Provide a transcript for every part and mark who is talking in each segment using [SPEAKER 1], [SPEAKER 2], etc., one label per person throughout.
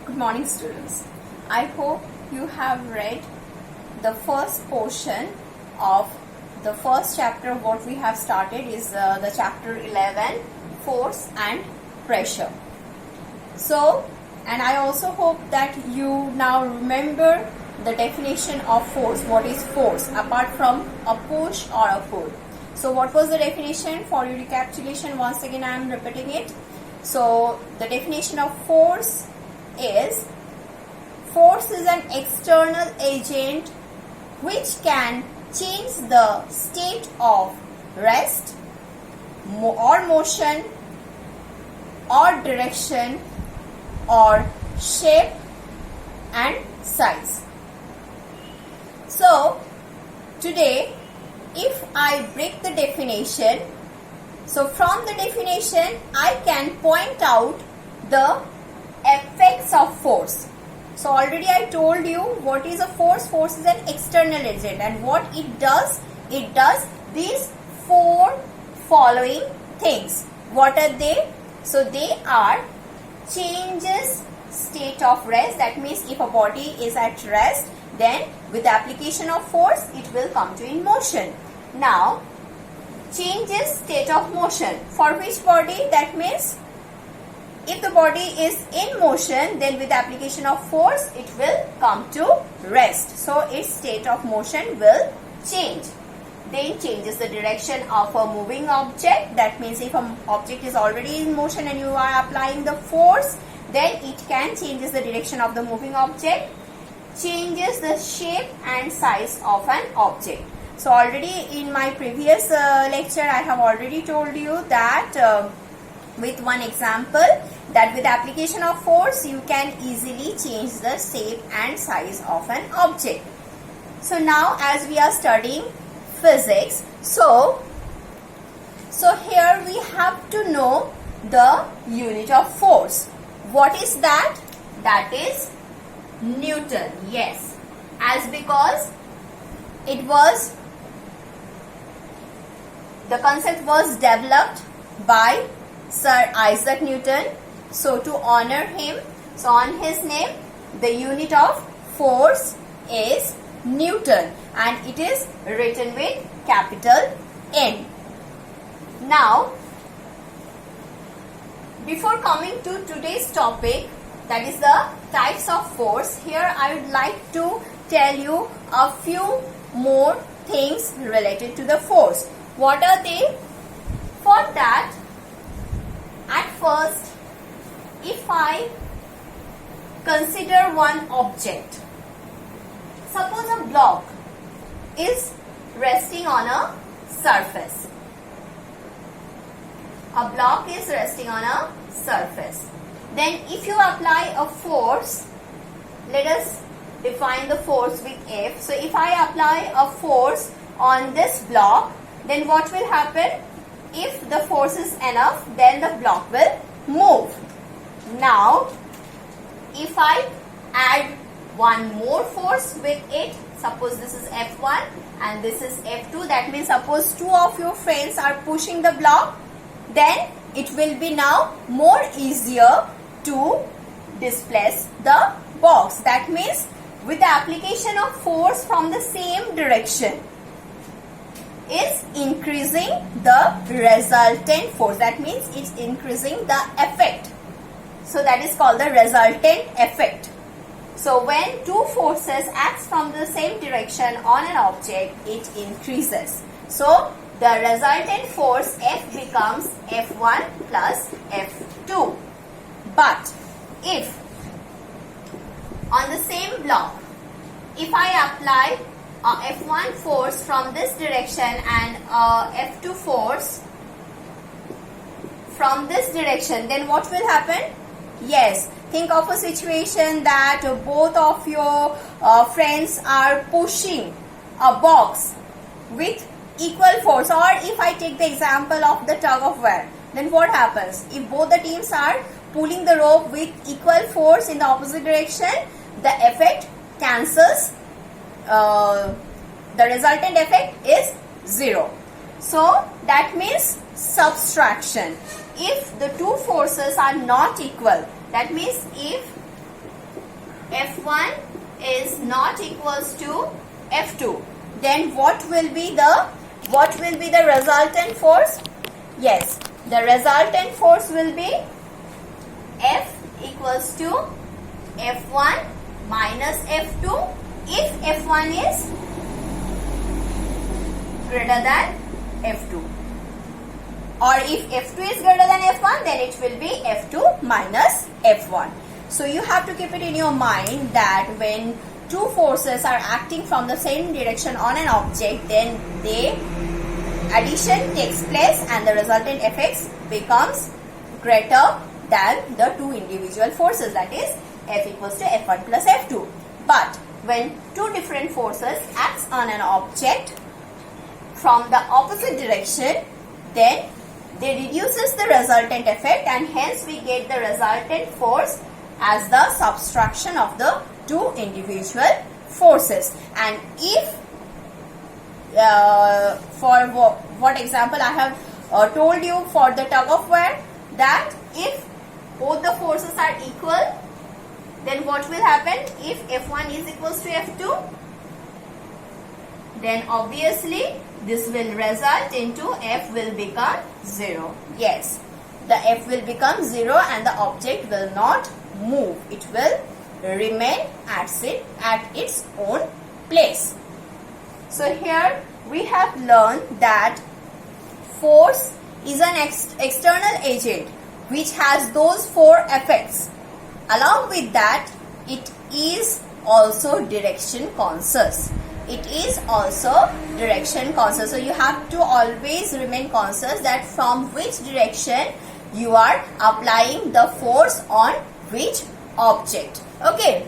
[SPEAKER 1] Good morning, students. I hope you have read the first portion of the first chapter. What we have started is the chapter 11, force and pressure. And I also hope that you now remember the definition of force. What is force apart from a push or a pull? So what was the definition? For your recapitulation, once again I am repeating it. So the definition of force is an external agent which can change the state of rest or motion or direction or shape and size. So today, if I break the definition, so from the definition I can point out the effects of force. So already I told you what is a force. Force is an external agent, and what it does these four following things. What are they? So they are changes state of rest. That means if a body is at rest, then with the application of force it will come to in motion. Now changes state of motion. For which body? That means if the body is in motion, then with the application of force it will come to rest. So its state of motion will change. Then changes the direction of a moving object. That means if an object is already in motion and you are applying the force, then it can changes the direction of the moving object. Changes the shape and size of an object. So already in my previous lecture I have already told you that with one example, that with application of force you can easily change the shape and size of an object. So now as we are studying physics, so here we have to know the unit of force. What is that? That is Newton. Yes, as because it was, the concept was developed by Sir Isaac Newton. So to honor him, so on his name the unit of force is Newton, and it is written with capital N. Now before coming to today's topic, that is the types of force, here I would like to tell you a few more things related to the force. What are they? For that, at first, if I consider one object, suppose a block is resting on a surface. A block is resting on a surface. Then if you apply a force, let us define the force with F. So if I apply a force on this block, then what will happen? If the force is enough, then the block will move. Now, if I add one more force with it, suppose this is F1 and this is F2, that means suppose two of your friends are pushing the block, then it will be now more easier to displace the box. That means with the application of force from the same direction is increasing the resultant force. That means it's increasing the effect. So that is called the resultant effect. So when two forces acts from the same direction on an object, it increases. So the resultant force F becomes F1 plus F2. But if on the same block, if I apply F1 force from this direction and F2 force from this direction, then what will happen? Yes, think of a situation that both of your friends are pushing a box with equal force, or if I take the example of the tug of war, then what happens? If both the teams are pulling the rope with equal force in the opposite direction, the effect cancels. The resultant effect is 0. So that means subtraction. If the two forces are not equal, that means if F1 is not equals to F2, then what will be the resultant force? Yes, the resultant force will be F equals to F1 minus F2 if F1 is greater than F2, or if F2 is greater than F1, then it will be F2 minus F1. So you have to keep it in your mind that when two forces are acting from the same direction on an object, then addition takes place and the resultant effects becomes greater than the two individual forces, that is F equals to F1 plus F2. But when two different forces acts on an object from the opposite direction, then they reduces the resultant effect, and hence we get the resultant force as the subtraction of the two individual forces. And if for what example I have told you for the tug of war, that if both the forces are equal, then what will happen? If F1 is equals to F2, then obviously this will result into F will become 0. Yes, the F will become 0 and the object will not move. It will remain at its own place. So here we have learned that force is an external agent which has those four effects. Along with that, it is also direction conscious. It is also direction conscious. So you have to always remain conscious that from which direction you are applying the force on which object. Okay.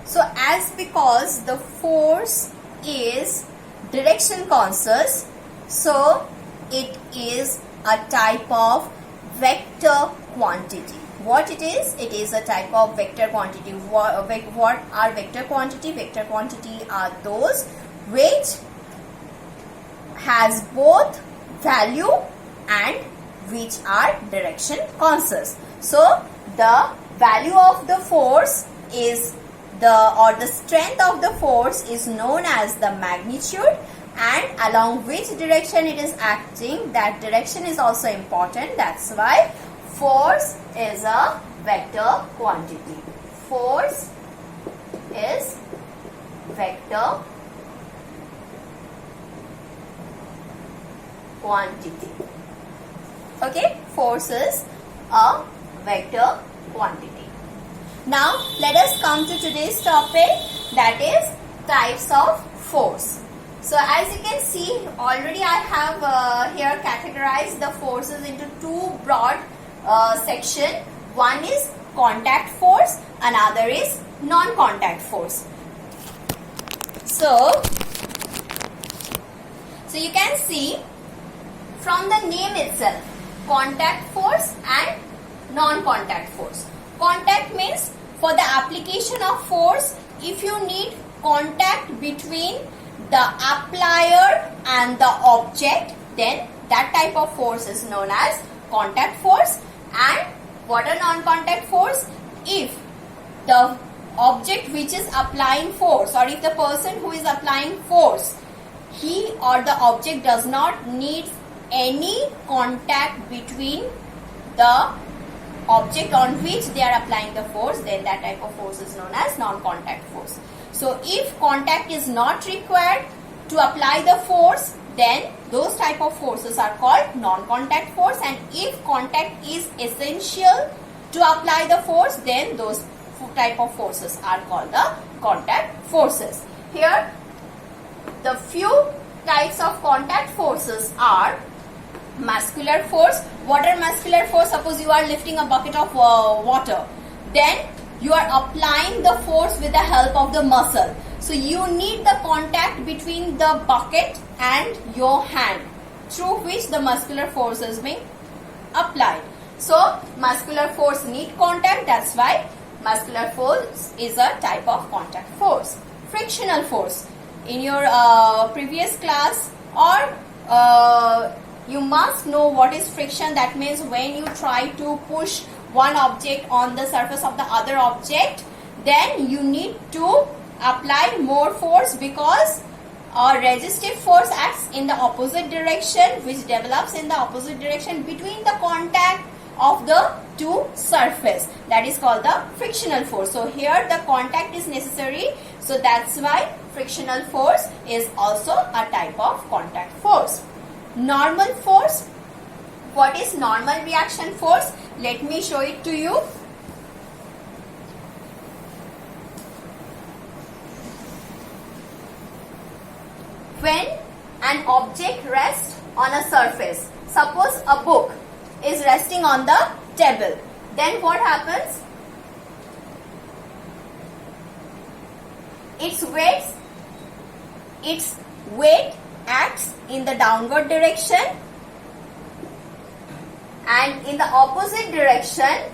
[SPEAKER 1] So as because the force is direction conscious, so it is a type of vector quantity. What it is? It is a type of vector quantity. What are vector quantity? Vector quantity are those which has both value and which are direction conscious. So the value of the force is the strength of the force is known as the magnitude, and along which direction it is acting, that direction is also important. That's why force is a vector quantity. Force is vector quantity. Okay, force is a vector quantity. Now let us come to today's topic, that is types of force. So as you can see, already I have here categorized the forces into two broad section. One is contact force, another is non-contact force. So you can see from the name itself, contact force and non-contact force. Contact means for the application of force, if you need contact between the applier and the object, then that type of force is known as contact force. And what a non-contact force? If the object which is applying force, or if the person who is applying force, he or the object does not need any contact between the object on which they are applying the force, then that type of force is known as non-contact force. So if contact is not required to apply the force, then those type of forces are called non-contact force, and if contact is essential to apply the force, then those type of forces are called the contact forces. Here the few types of contact forces are muscular force. What are muscular force? Suppose you are lifting a bucket of water, then you are applying the force with the help of the muscle. So you need the contact between the bucket and your hand, through which the muscular force is being applied. So muscular force need contact, that's why muscular force is a type of contact force. Frictional force. In your previous class, or you must know what is friction. That means when you try to push one object on the surface of the other object, then you need to apply more force, because a resistive force acts in the opposite direction, which develops in the opposite direction between the contact of the two surface. That is called the frictional force. So here the contact is necessary, so that's why frictional force is also a type of contact force. Normal force. What is normal reaction force? Let me show it to you. When an object rests on a surface, suppose a book is resting on the table, then what happens? Its weight acts in the downward direction, and in the opposite direction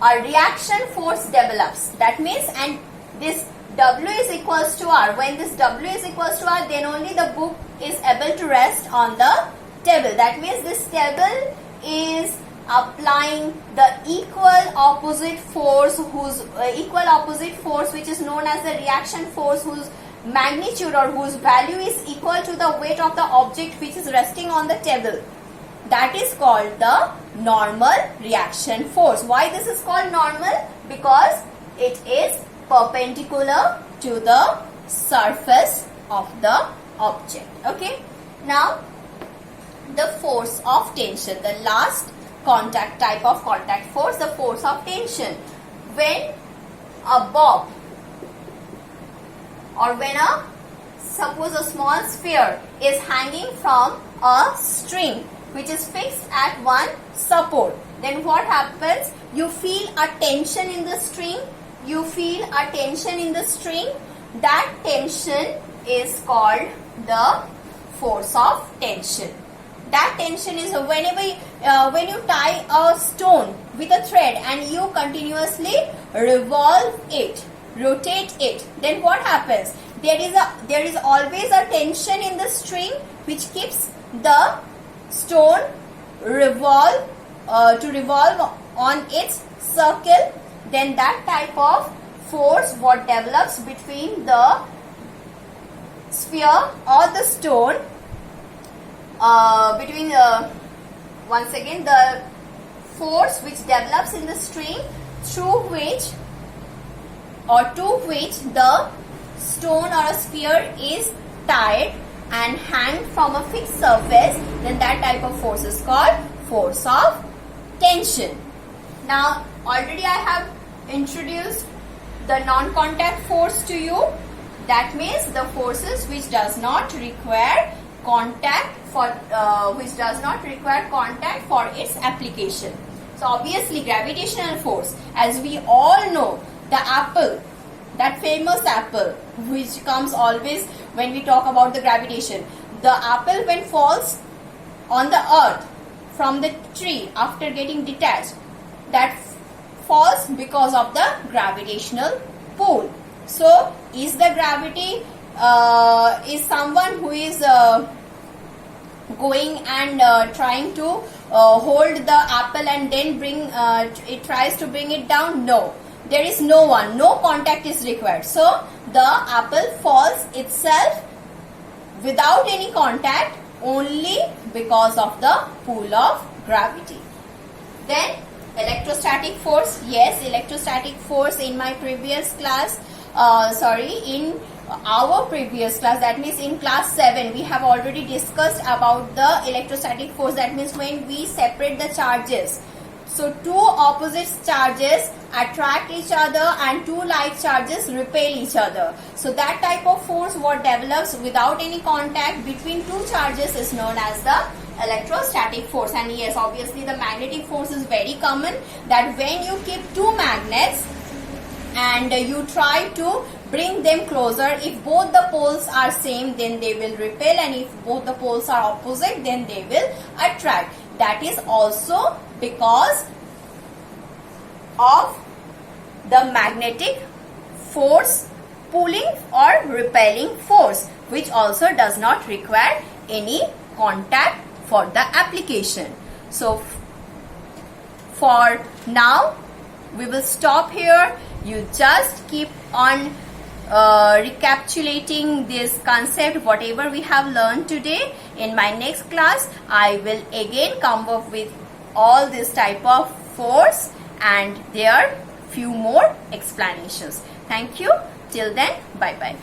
[SPEAKER 1] a reaction force develops. That means, and this W is equals to R. When this W is equals to R, then only the book is able to rest on the table. That means this table is applying the equal opposite force, which is known as the reaction force, whose magnitude or whose value is equal to the weight of the object which is resting on the table. That is called the normal reaction force. Why this is called normal? Because it is perpendicular to the surface of the object. Okay. Now, the force of tension, the last type of contact force, the force of tension. When a bob, or when suppose a small sphere is hanging from a string which is fixed at one support, then what happens? You feel a tension in the string. That tension is called the force of tension. That tension is whenever when you tie a stone with a thread and you continuously revolve it, rotate it, then what happens? There is always a tension in the string which keeps the stone revolve on its circle. Then that type of force what develops between the sphere or the stone, the force which develops in the string to which the stone or a sphere is tied and hanged from a fixed surface, then that type of force is called force of tension. Now, already I have introduced the non-contact force to you. That means the forces which does not require contact for its application. So obviously gravitational force, as we all know, the apple, that famous apple which comes always when we talk about the gravitation, the apple when falls on the earth from the tree after getting detached, that falls because of the gravitational pull. So is the gravity is someone who is going and trying to hold the apple and then it tries to bring it down? No, there is no one, no contact is required. So the apple falls itself without any contact only because of the pull of gravity. Then electrostatic force. Yes, electrostatic force in my previous class, in our previous class, that means in class 7, we have already discussed about the electrostatic force. That means when we separate the charges. So two opposite charges attract each other and two like charges repel each other. So that type of force what develops without any contact between two charges is known as the electrostatic force. And yes, obviously the magnetic force is very common, that when you keep two magnets and you try to bring them closer, if both the poles are same, then they will repel, and if both the poles are opposite, then they will attract. That is also because of the magnetic force, pulling or repelling force, which also does not require any contact for the application. So for now we will stop here. You just keep on recapitulating this concept, whatever we have learned today. In my next class, I will again come up with all this type of force and their few more explanations. Thank you. Till then, bye bye.